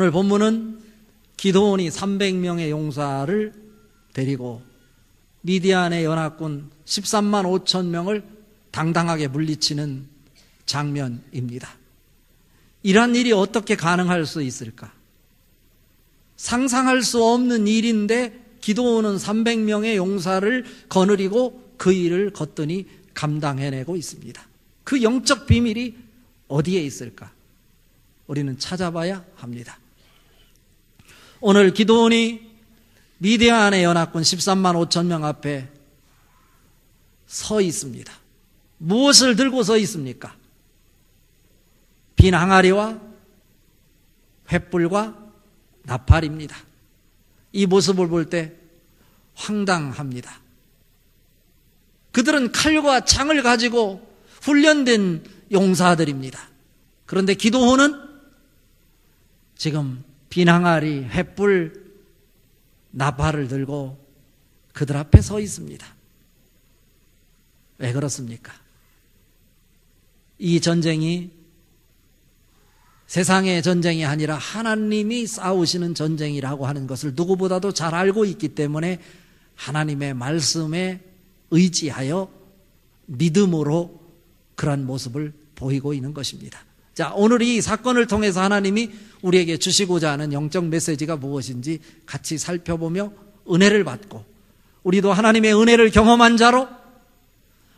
오늘 본문은 기드온이 300명의 용사를 데리고 미디안의 연합군 13만 5천 명을 당당하게 물리치는 장면입니다. 이러한 일이 어떻게 가능할 수 있을까? 상상할 수 없는 일인데 기드온은 300명의 용사를 거느리고 그 일을 거뜬히 감당해내고 있습니다. 그 영적 비밀이 어디에 있을까? 우리는 찾아봐야 합니다. 오늘 기드온이 미디안의 연합군 13만 5천 명 앞에 서 있습니다. 무엇을 들고 서 있습니까? 빈 항아리와 횃불과 나팔입니다. 이 모습을 볼 때 황당합니다. 그들은 칼과 창을 가지고 훈련된 용사들입니다. 그런데 기드온은 지금 빈 항아리, 횃불, 나팔을 들고 그들 앞에 서 있습니다. 왜 그렇습니까? 이 전쟁이 세상의 전쟁이 아니라 하나님이 싸우시는 전쟁이라고 하는 것을 누구보다도 잘 알고 있기 때문에 하나님의 말씀에 의지하여 믿음으로 그런 모습을 보이고 있는 것입니다. 자, 오늘 이 사건을 통해서 하나님이 우리에게 주시고자 하는 영적 메시지가 무엇인지 같이 살펴보며 은혜를 받고, 우리도 하나님의 은혜를 경험한 자로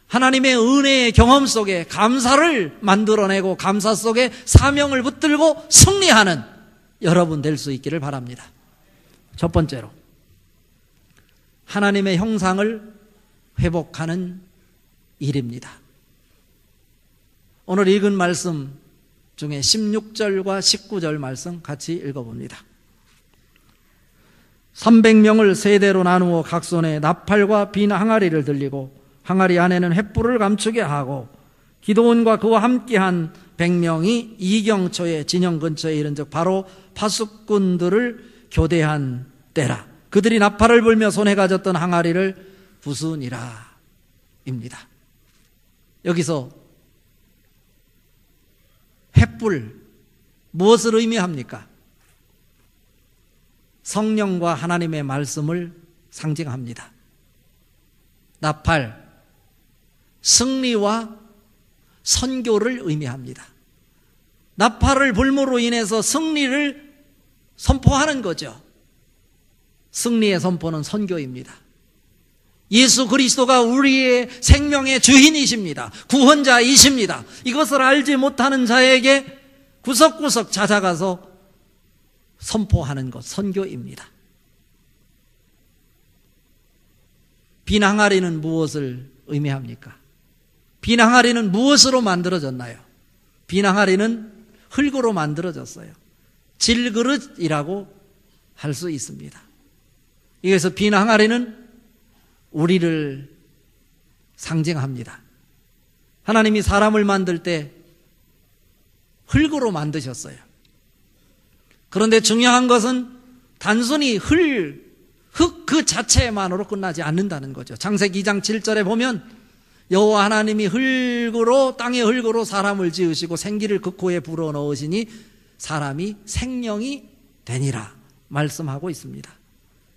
하나님의 은혜의 경험 속에 감사를 만들어내고 감사 속에 사명을 붙들고 승리하는 여러분 될 수 있기를 바랍니다. 첫 번째로, 하나님의 형상을 회복하는 일입니다. 오늘 읽은 말씀 중에 16절과 19절 말씀 같이 읽어봅니다. 300명을 세 대로 나누어 각 손에 나팔과 빈 항아리를 들리고 항아리 안에는 횃불을 감추게 하고 기드온과 그와 함께한 100명이 이경초의 진영 근처에 이른즉 바로 파수꾼들을 교대한 때라. 그들이 나팔을 불며 손에 가졌던 항아리를 부수니라 입니다. 여기서 횃불 무엇을 의미합니까? 성령과 하나님의 말씀을 상징합니다. 나팔, 승리와 선교를 의미합니다. 나팔을 불므로 인해서 승리를 선포하는 거죠. 승리의 선포는 선교입니다. 예수 그리스도가 우리의 생명의 주인이십니다. 구원자이십니다. 이것을 알지 못하는 자에게 구석구석 찾아가서 선포하는 것, 선교입니다. 빈 항아리는 무엇을 의미합니까? 빈 항아리는 무엇으로 만들어졌나요? 빈 항아리는 흙으로 만들어졌어요. 질그릇이라고 할 수 있습니다. 여기서 빈 항아리는 우리를 상징합니다. 하나님이 사람을 만들 때 흙으로 만드셨어요. 그런데 중요한 것은 단순히 흙 그 자체만으로 끝나지 않는다는 거죠. 창세기 2장 7절에 보면 여호와 하나님이 흙으로, 땅의 흙으로 사람을 지으시고 생기를 그 코에 불어넣으시니 사람이 생명이 되니라 말씀하고 있습니다.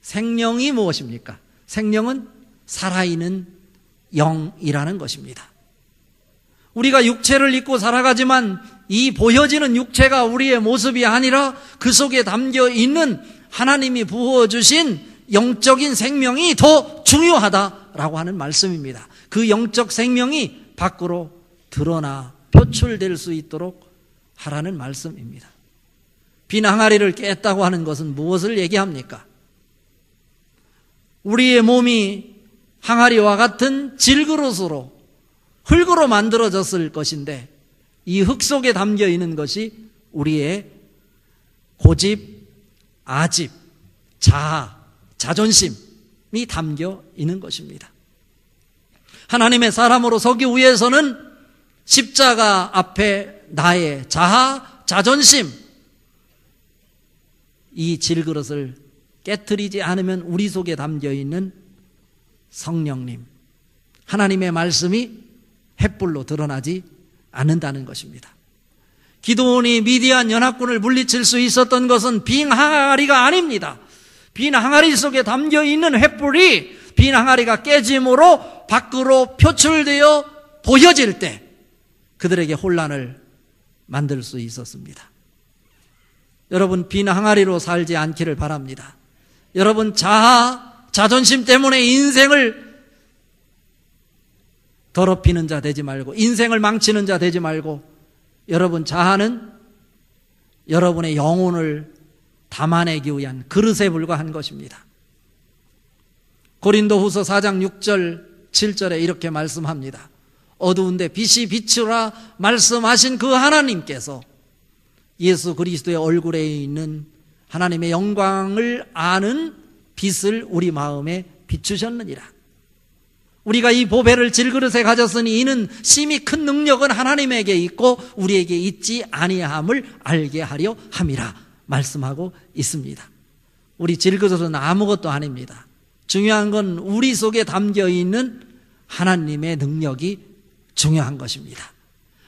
생명이 무엇입니까? 생명은 살아있는 영이라는 것입니다. 우리가 육체를 입고 살아가지만 이 보여지는 육체가 우리의 모습이 아니라 그 속에 담겨 있는 하나님이 부어주신 영적인 생명이 더 중요하다라고 하는 말씀입니다. 그 영적 생명이 밖으로 드러나 표출될 수 있도록 하라는 말씀입니다. 빈 항아리를 깼다고 하는 것은 무엇을 얘기합니까? 우리의 몸이 항아리와 같은 질그릇으로 흙으로 만들어졌을 것인데 이 흙 속에 담겨 있는 것이 우리의 고집, 아집, 자아, 자존심이 담겨 있는 것입니다. 하나님의 사람으로 서기 위해서는 십자가 앞에 나의 자아, 자존심, 이 질그릇을 깨트리지 않으면 우리 속에 담겨 있는 성령님, 하나님의 말씀이 횃불로 드러나지 않는다는 것입니다. 기드온이 미디안 연합군을 물리칠 수 있었던 것은 빈 항아리가 아닙니다. 빈 항아리 속에 담겨있는 횃불이 빈 항아리가 깨짐으로 밖으로 표출되어 보여질 때 그들에게 혼란을 만들 수 있었습니다. 여러분, 빈 항아리로 살지 않기를 바랍니다. 여러분, 자존심 때문에 인생을 더럽히는 자 되지 말고, 인생을 망치는 자 되지 말고, 여러분, 자아는 여러분의 영혼을 담아내기 위한 그릇에 불과한 것입니다. 고린도후서 4장 6절 7절에 이렇게 말씀합니다. 어두운데 빛이 비추라 말씀하신 그 하나님께서 예수 그리스도의 얼굴에 있는 하나님의 영광을 아는 빛을 우리 마음에 비추셨느니라. 우리가 이 보배를 질그릇에 가졌으니 이는 심히 큰 능력은 하나님에게 있고 우리에게 있지 아니함을 알게 하려 함이라 말씀하고 있습니다. 우리 질그릇은 아무것도 아닙니다. 중요한 건 우리 속에 담겨있는 하나님의 능력이 중요한 것입니다.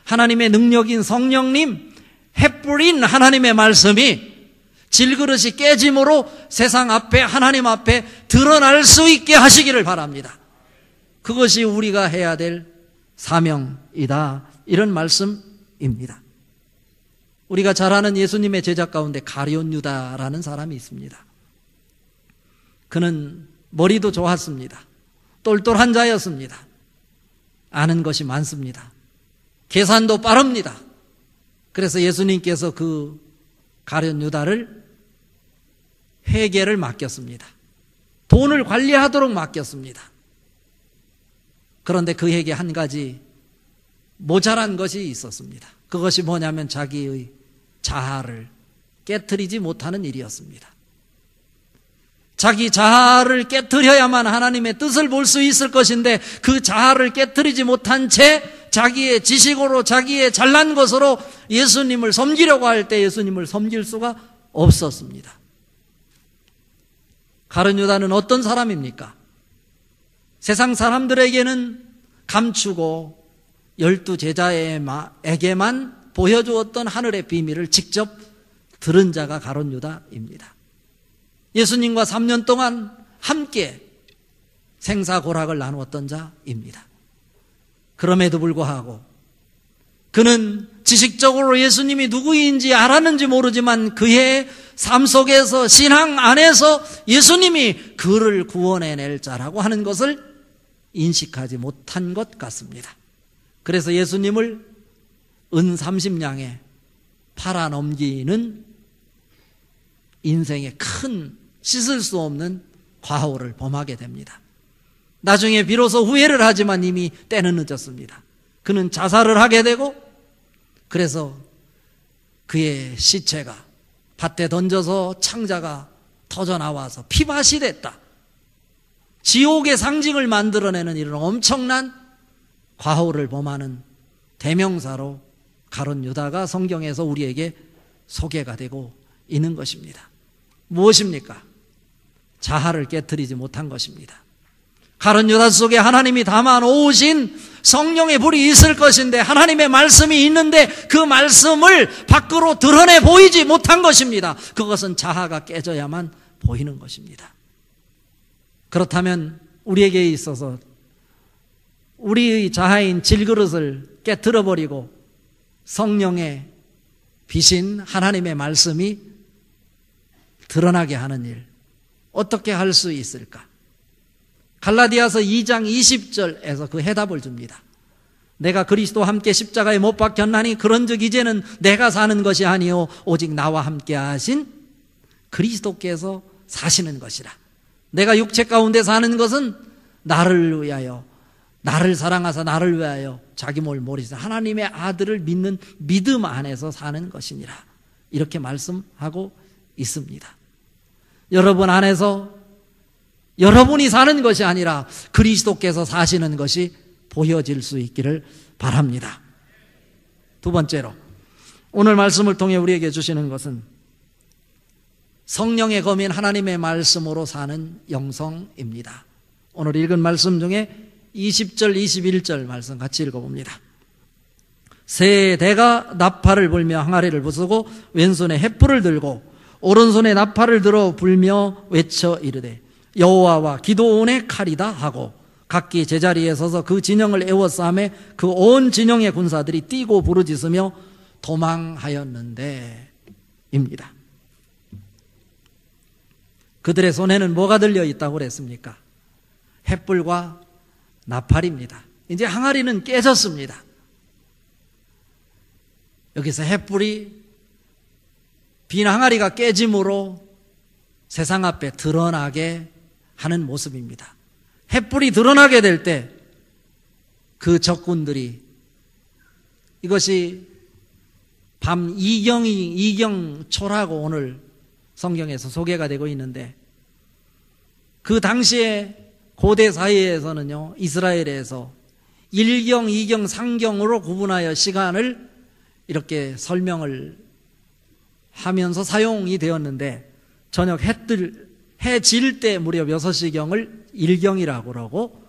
하나님의 능력인 성령님, 햇불인 하나님의 말씀이 질그릇이 깨짐으로 세상 앞에, 하나님 앞에 드러날 수 있게 하시기를 바랍니다. 그것이 우리가 해야 될 사명이다, 이런 말씀입니다. 우리가 잘 아는 예수님의 제자 가운데 가룟 유다라는 사람이 있습니다. 그는 머리도 좋았습니다. 똘똘한 자였습니다. 아는 것이 많습니다. 계산도 빠릅니다. 그래서 예수님께서 그 가룟 유다를 회계를 맡겼습니다. 돈을 관리하도록 맡겼습니다. 그런데 그에게 한 가지 모자란 것이 있었습니다. 그것이 뭐냐면 자기의 자아를 깨트리지 못하는 일이었습니다. 자기 자아를 깨트려야만 하나님의 뜻을 볼 수 있을 것인데 그 자아를 깨트리지 못한 채 자기의 지식으로, 자기의 잘난 것으로 예수님을 섬기려고 할 때 예수님을 섬길 수가 없었습니다. 가룟 유다는 어떤 사람입니까? 세상 사람들에게는 감추고 12 제자에게만 보여주었던 하늘의 비밀을 직접 들은 자가 가룟 유다입니다. 예수님과 3년 동안 함께 생사고락을 나누었던 자입니다. 그럼에도 불구하고 그는 지식적으로 예수님이 누구인지 알았는지 모르지만 그의 삶 속에서, 신앙 안에서 예수님이 그를 구원해낼 자라고 하는 것을 인식하지 못한 것 같습니다. 그래서 예수님을 은 30냥에 팔아넘기는 인생의 큰 씻을 수 없는 과오를 범하게 됩니다. 나중에 비로소 후회를 하지만 이미 때는 늦었습니다. 그는 자살을 하게 되고, 그래서 그의 시체가 밭에 던져서 창자가 터져 나와서 피밭이 됐다. 지옥의 상징을 만들어내는 이런 엄청난 과오를 범하는 대명사로 가룟 유다가 성경에서 우리에게 소개가 되고 있는 것입니다. 무엇입니까? 자아를 깨트리지 못한 것입니다. 가룟 유다 속에 하나님이 담아 놓으신 성령의 불이 있을 것인데, 하나님의 말씀이 있는데 그 말씀을 밖으로 드러내 보이지 못한 것입니다. 그것은 자아가 깨져야만 보이는 것입니다. 그렇다면 우리에게 있어서 우리의 자아인 질그릇을 깨트려버리고 성령의 빛인 하나님의 말씀이 드러나게 하는 일, 어떻게 할 수 있을까? 갈라디아서 2장 20절에서 그 해답을 줍니다. 내가 그리스도와 함께 십자가에 못 박혔나니 그런즉 이제는 내가 사는 것이 아니요 오직 나와 함께 하신 그리스도께서 사시는 것이라. 내가 육체 가운데 사는 것은 나를 위하여, 나를 사랑하사 나를 위하여 자기 몸을 모르시사 하나님의 아들을 믿는 믿음 안에서 사는 것이니라. 이렇게 말씀하고 있습니다. 여러분 안에서 여러분이 사는 것이 아니라 그리스도께서 사시는 것이 보여질 수 있기를 바랍니다. 두 번째로, 오늘 말씀을 통해 우리에게 주시는 것은 성령의 검인 하나님의 말씀으로 사는 영성입니다. 오늘 읽은 말씀 중에 20절, 21절 말씀 같이 읽어봅니다. 세 대가 나팔을 불며 항아리를 부수고 왼손에 횃불을 들고 오른손에 나팔을 들어 불며 외쳐 이르되 여호와와 기드온의 칼이다 하고 각기 제자리에 서서 그 진영을 에워싸매 그 온 진영의 군사들이 뛰고 부르짖으며 도망하였는데 입니다. 그들의 손에는 뭐가 들려 있다고 그랬습니까? 횃불과 나팔입니다. 이제 항아리는 깨졌습니다. 여기서 횃불이 빈 항아리가 깨짐으로 세상 앞에 드러나게 하는 모습입니다. 횃불이 드러나게 될 때 그 적군들이, 이것이 밤 이경초라고 오늘 성경에서 소개가 되고 있는데, 그 당시에 고대 사회에서는요, 이스라엘에서 1경, 2경, 3경으로 구분하여 시간을 이렇게 설명을 하면서 사용이 되었는데, 저녁 해 질 때 무렵 6시경을 1경이라고 그러고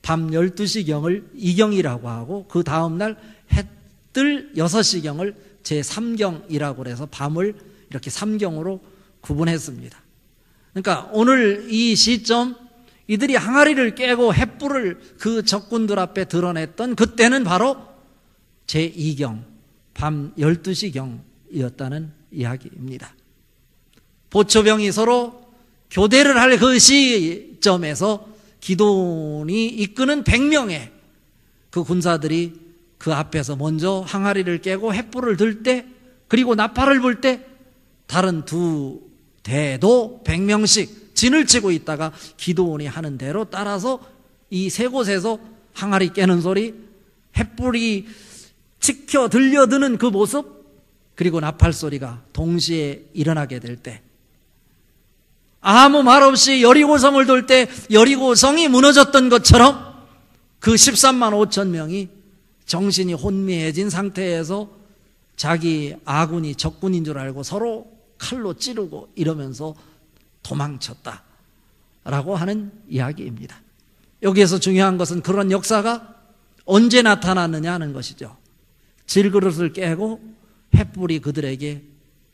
밤 12시경을 2경이라고 하고 그 다음날 해 뜰 6시경을 제3경이라고 그래서 밤을 이렇게 3경으로 구분했습니다. 그러니까 오늘 이 시점, 이들이 항아리를 깨고 횃불을 그 적군들 앞에 드러냈던 그때는 바로 제2경, 밤 12시경이었다는 이야기입니다. 보초병이 서로 교대를 할 그 시점에서 기드온이 이끄는 100명의 그 군사들이 그 앞에서 먼저 항아리를 깨고 횃불을 들 때, 그리고 나팔을 불 때 다른 두 대도 100명씩 진을 치고 있다가 기드온이 하는 대로 따라서 이 세 곳에서 항아리 깨는 소리, 횃불이 지켜 들려드는 그 모습, 그리고 나팔 소리가 동시에 일어나게 될 때, 아무 말 없이 여리고성을 돌 때 여리고성이 무너졌던 것처럼 그 13만 5천 명이 정신이 혼미해진 상태에서 자기 아군이 적군인 줄 알고 서로 칼로 찌르고 이러면서 도망쳤다라고 하는 이야기입니다. 여기에서 중요한 것은 그런 역사가 언제 나타났느냐 하는 것이죠. 질그릇을 깨고 횃불이 그들에게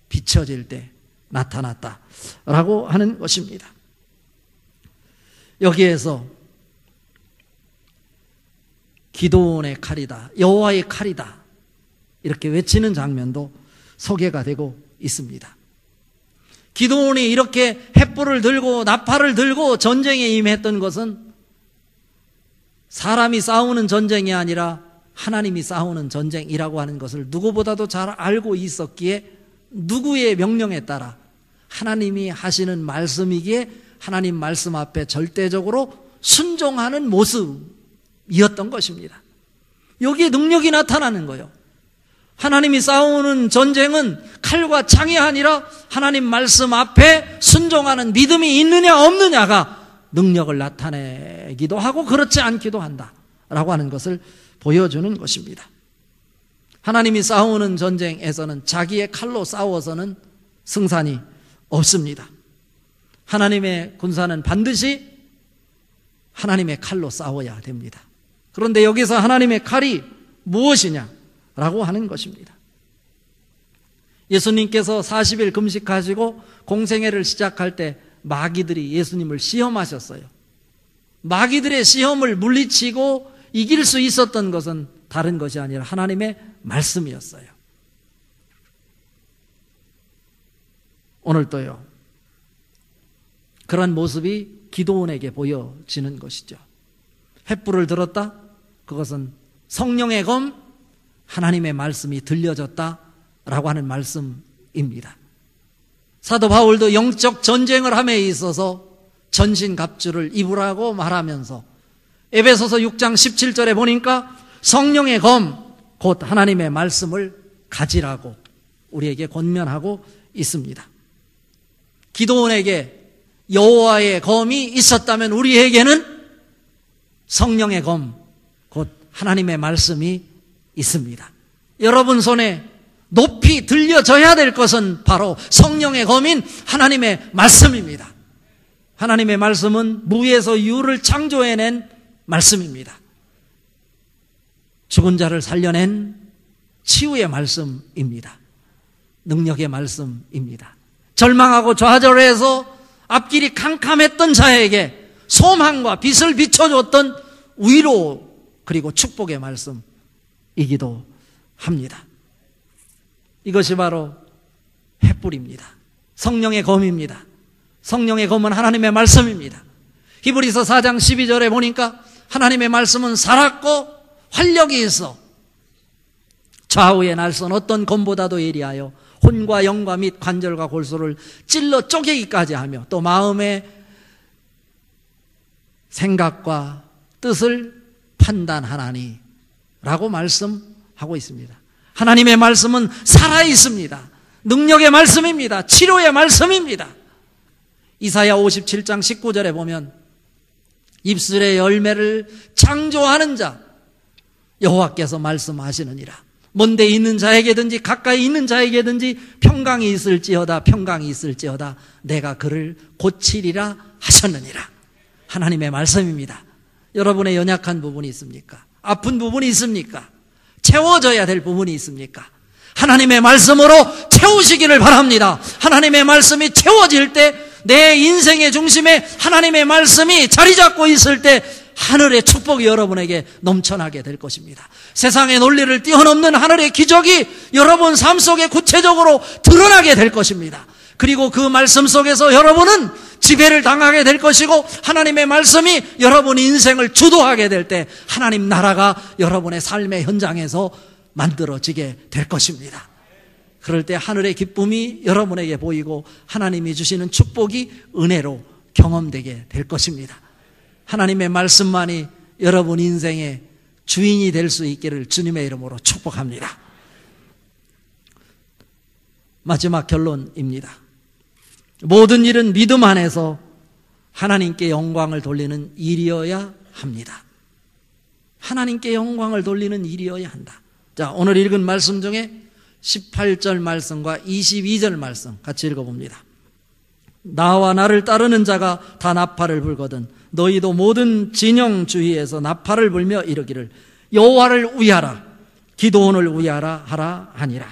비춰질 때 나타났다라고 하는 것입니다. 여기에서 기드온의 칼이다, 여호와의 칼이다, 이렇게 외치는 장면도 소개가 되고 있습니다. 기드온이 이렇게 횃불을 들고 나팔을 들고 전쟁에 임했던 것은 사람이 싸우는 전쟁이 아니라 하나님이 싸우는 전쟁이라고 하는 것을 누구보다도 잘 알고 있었기에 누구의 명령에 따라 하나님이 하시는 말씀이기에 하나님 말씀 앞에 절대적으로 순종하는 모습이었던 것입니다. 여기에 능력이 나타나는 거예요. 하나님이 싸우는 전쟁은 칼과 창이 아니라 하나님 말씀 앞에 순종하는 믿음이 있느냐 없느냐가 능력을 나타내기도 하고 그렇지 않기도 한다라고 하는 것을 보여주는 것입니다. 하나님이 싸우는 전쟁에서는 자기의 칼로 싸워서는 승산이 없습니다. 하나님의 군사는 반드시 하나님의 칼로 싸워야 됩니다. 그런데 여기서 하나님의 칼이 무엇이냐라고 하는 것입니다. 예수님께서 40일 금식하시고 공생애를 시작할 때 마귀들이 예수님을 시험하셨어요. 마귀들의 시험을 물리치고 이길 수 있었던 것은 다른 것이 아니라 하나님의 말씀이었어요. 오늘도요, 그런 모습이 기드온에게 보여지는 것이죠. 횃불을 들었다? 그것은 성령의 검, 하나님의 말씀이 들려졌다라고 하는 말씀입니다. 사도 바울도 영적 전쟁을 함에 있어서 전신갑주를 입으라고 말하면서 에베소서 6장 17절에 보니까 성령의 검, 곧 하나님의 말씀을 가지라고 우리에게 권면하고 있습니다. 기드온에게 여호와의 검이 있었다면 우리에게는 성령의 검, 곧 하나님의 말씀이 있습니다. 여러분 손에 높이 들려져야 될 것은 바로 성령의 검인 하나님의 말씀입니다. 하나님의 말씀은 무에서 유를 창조해낸 말씀입니다. 죽은 자를 살려낸 치유의 말씀입니다. 능력의 말씀입니다. 절망하고 좌절해서 앞길이 캄캄했던 자에게 소망과 빛을 비춰줬던 위로 그리고 축복의 말씀이기도 합니다. 이것이 바로 횃불입니다. 성령의 검입니다. 성령의 검은 하나님의 말씀입니다. 히브리서 4장 12절에 보니까 하나님의 말씀은 살았고 활력이 있어 좌우의 날선 어떤 검보다도 예리하여 혼과 영과 및 관절과 골수를 찔러 쪼개기까지 하며 또 마음의 생각과 뜻을 판단하나니 라고 말씀하고 있습니다. 하나님의 말씀은 살아있습니다. 능력의 말씀입니다. 치료의 말씀입니다. 이사야 57장 19절에 보면 입술의 열매를 창조하는 자 여호와께서 말씀하시느니라. 먼데 있는 자에게든지 가까이 있는 자에게든지 평강이 있을지어다 평강이 있을지어다 내가 그를 고치리라 하셨느니라. 하나님의 말씀입니다. 여러분의 연약한 부분이 있습니까? 아픈 부분이 있습니까? 채워져야 될 부분이 있습니까? 하나님의 말씀으로 채우시기를 바랍니다. 하나님의 말씀이 채워질 때 내 인생의 중심에 하나님의 말씀이 자리 잡고 있을 때 하늘의 축복이 여러분에게 넘쳐나게 될 것입니다. 세상의 논리를 뛰어넘는 하늘의 기적이 여러분 삶 속에 구체적으로 드러나게 될 것입니다. 그리고 그 말씀 속에서 여러분은 지배를 당하게 될 것이고 하나님의 말씀이 여러분 인생을 주도하게 될 때 하나님 나라가 여러분의 삶의 현장에서 만들어지게 될 것입니다. 그럴 때 하늘의 기쁨이 여러분에게 보이고 하나님이 주시는 축복이 은혜로 경험되게 될 것입니다. 하나님의 말씀만이 여러분 인생의 주인이 될 수 있기를 주님의 이름으로 축복합니다. 마지막 결론입니다. 모든 일은 믿음 안에서 하나님께 영광을 돌리는 일이어야 합니다. 하나님께 영광을 돌리는 일이어야 한다. 자, 오늘 읽은 말씀 중에 18절 말씀과 22절 말씀 같이 읽어봅니다. 나와 나를 따르는 자가 다 나팔을 불거든 너희도 모든 진영 주위에서 나팔을 불며 이르기를 여호와를 위하라 기도원을 위하라 하라 하니라.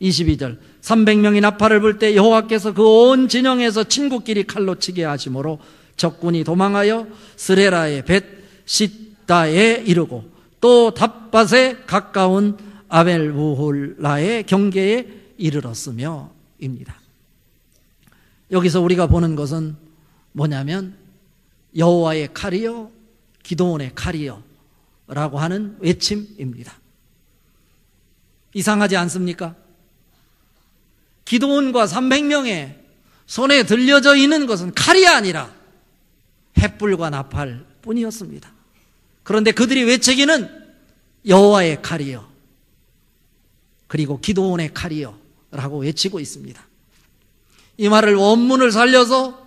22절 300명이 나팔을 불 때 여호와께서 그 온 진영에서 친구끼리 칼로 치게 하심으로 적군이 도망하여 스레라의 벳 시다에 이르고 또 답밭에 가까운 아벨무홀라의 경계에 이르렀으며 입니다. 여기서 우리가 보는 것은 뭐냐면 여호와의 칼이요 기도원의 칼이요 라고 하는 외침입니다. 이상하지 않습니까? 기도원과 300명의 손에 들려져 있는 것은 칼이 아니라 횃불과 나팔 뿐이었습니다. 그런데 그들이 외치기는 여호와의 칼이요 그리고 기도원의 칼이요 라고 외치고 있습니다. 이 말을 원문을 살려서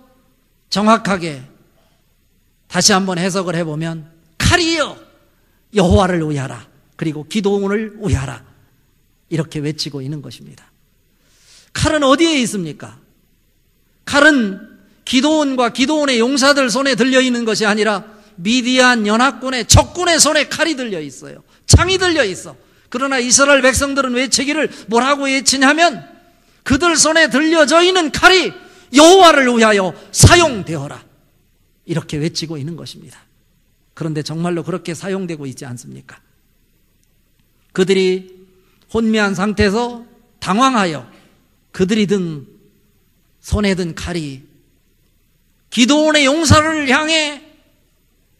정확하게 다시 한번 해석을 해보면 칼이요 여호와를 위하라 그리고 기도원을 위하라 이렇게 외치고 있는 것입니다. 칼은 어디에 있습니까? 칼은 기도원과 기도원의 용사들 손에 들려있는 것이 아니라 미디안 연합군의 적군의 손에 칼이 들려있어요. 창이 들려있어. 그러나 이스라엘 백성들은 외치기를 뭐라고 외치냐면 그들 손에 들려져 있는 칼이 여호와를 위하여 사용되어라 이렇게 외치고 있는 것입니다. 그런데 정말로 그렇게 사용되고 있지 않습니까? 그들이 혼미한 상태에서 당황하여 그들이 손에 든 칼이 기도원의 용사를 향해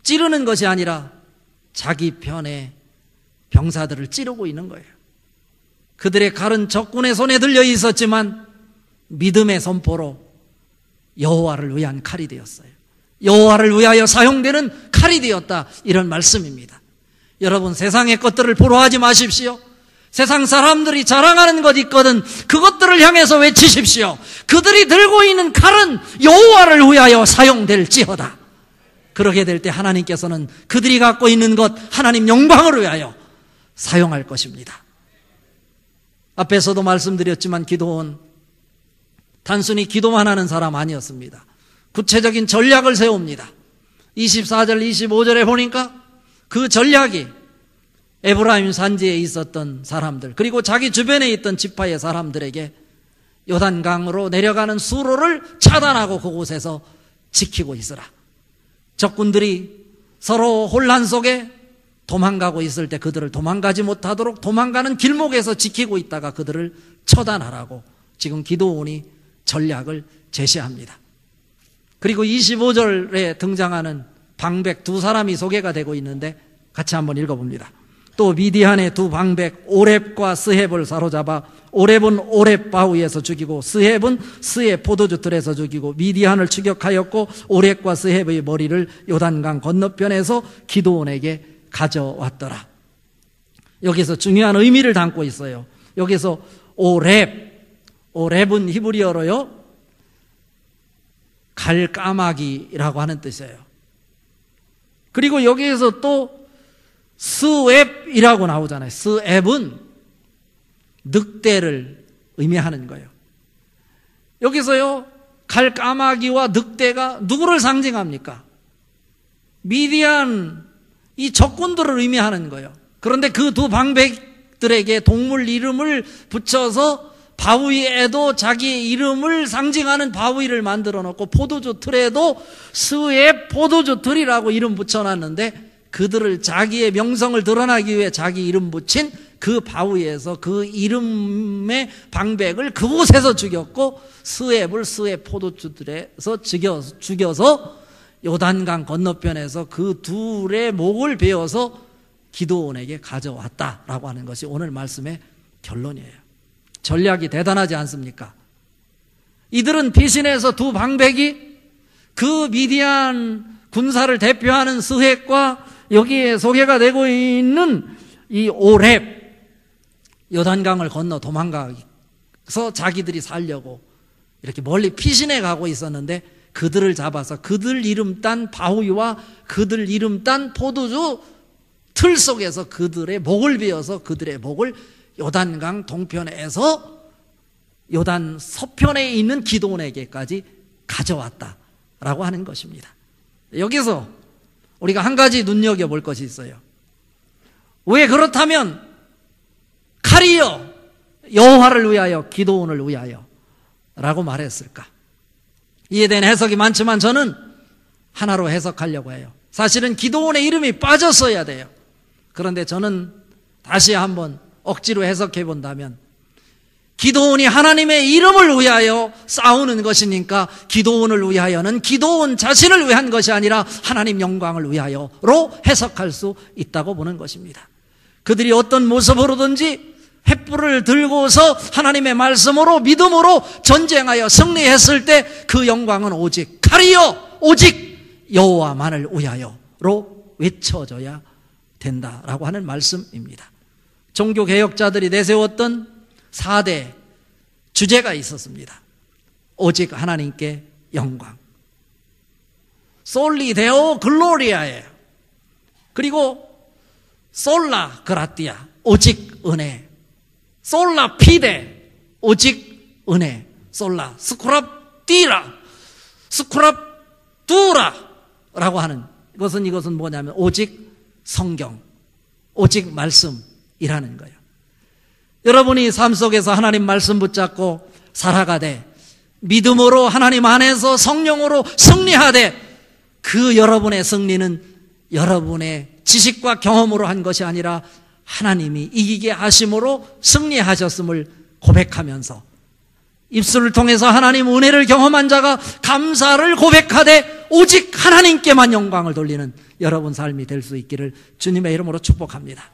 찌르는 것이 아니라 자기 편의 병사들을 찌르고 있는 거예요. 그들의 칼은 적군의 손에 들려 있었지만 믿음의 선포로 여호와를 위한 칼이 되었어요. 여호와를 위하여 사용되는 칼이 되었다 이런 말씀입니다. 여러분 세상의 것들을 보러하지 마십시오. 세상 사람들이 자랑하는 것 있거든 그것들을 향해서 외치십시오. 그들이 들고 있는 칼은 여호와를 위하여 사용될지어다. 그렇게 될 때 하나님께서는 그들이 갖고 있는 것 하나님 영광을 위하여 사용할 것입니다. 앞에서도 말씀드렸지만 기도원 단순히 기도만 하는 사람 아니었습니다. 구체적인 전략을 세웁니다. 24절 25절에 보니까 그 전략이 에브라임 산지에 있었던 사람들, 그리고 자기 주변에 있던 지파의 사람들에게 요단강으로 내려가는 수로를 차단하고 그곳에서 지키고 있으라. 적군들이 서로 혼란 속에 도망가고 있을 때 그들을 도망가지 못하도록 도망가는 길목에서 지키고 있다가 그들을 처단하라고 지금 기드온이 전략을 제시합니다. 그리고 25절에 등장하는 방백 두 사람이 소개가 되고 있는데 같이 한번 읽어봅니다. 또 미디안의 두 방백 오렙과 스헵을 사로잡아 오렙은 오렙 바위에서 죽이고 스헵은 스헵 포도주 들에서 죽이고 미디안을 추격하였고 오렙과 스헵의 머리를 요단강 건너편에서 기드온에게 가져왔더라. 여기서 중요한 의미를 담고 있어요. 여기서 오렙은 히브리어로요 갈까마귀라고 하는 뜻이에요. 그리고 여기에서 또 스왑이라고 나오잖아요. 스왑은 늑대를 의미하는 거예요. 여기서요 갈까마귀와 늑대가 누구를 상징합니까? 미디안 이 적군들을 의미하는 거예요. 그런데 그 두 방백들에게 동물 이름을 붙여서 바위에도 자기의 이름을 상징하는 바위를 만들어 놓고 포도주 틀에도 스왑 포도주 틀이라고 이름 붙여놨는데 그들을 자기의 명성을 드러나기 위해 자기 이름 붙인 그 바위에서 그 이름의 방백을 그곳에서 죽였고 스왑을 스왑 포도주들에서 죽여서 요단강 건너편에서 그 둘의 목을 베어서 기드온에게 가져왔다라고 하는 것이 오늘 말씀의 결론이에요. 전략이 대단하지 않습니까? 이들은 피신해서 두 방백이 그 미디안 군사를 대표하는 스헥과 여기에 소개가 되고 있는 이 오렙 요단강을 건너 도망가서 자기들이 살려고 이렇게 멀리 피신해 가고 있었는데 그들을 잡아서 그들 이름 딴 바위와 그들 이름 딴 포도주 틀 속에서 그들의 목을 베어서 그들의 목을 요단강 동편에서 요단 서편에 있는 기드온에게까지 가져왔다라고 하는 것입니다. 여기서 우리가 한 가지 눈여겨볼 것이 있어요. 왜 그렇다면 칼이여 여호와를 위하여 기드온을 위하여 라고 말했을까? 이에 대한 해석이 많지만 저는 하나로 해석하려고 해요. 사실은 기드온의 이름이 빠졌어야 돼요. 그런데 저는 다시 한번 억지로 해석해 본다면 기드온이 하나님의 이름을 위하여 싸우는 것이니까 기드온을 위하여는 기드온 자신을 위한 것이 아니라 하나님 영광을 위하여로 해석할 수 있다고 보는 것입니다. 그들이 어떤 모습으로든지 횃불을 들고서 하나님의 말씀으로 믿음으로 전쟁하여 승리했을 때 그 영광은 오직 칼이요 오직 여호와만을 위하여로 외쳐져야 된다라고 하는 말씀입니다. 종교개혁자들이 내세웠던 4대 주제가 있었습니다. 오직 하나님께 영광, 솔리 데오 글로리아예요. 그리고 솔라 그라티아 오직 은혜, 솔라 피데 오직 은혜, 솔라 스쿠랍띠라 스쿠랍두라 라고 하는 이것은 뭐냐면 오직 성경, 오직 말씀이라는 거예요. 여러분이 삶 속에서 하나님 말씀 붙잡고 살아가되 믿음으로 하나님 안에서 성령으로 승리하되 그 여러분의 승리는 여러분의 지식과 경험으로 한 것이 아니라 하나님이 이기게 하심으로 승리하셨음을 고백하면서 입술을 통해서 하나님 은혜를 경험한 자가 감사를 고백하되 오직 하나님께만 영광을 돌리는 여러분 삶이 될 수 있기를 주님의 이름으로 축복합니다.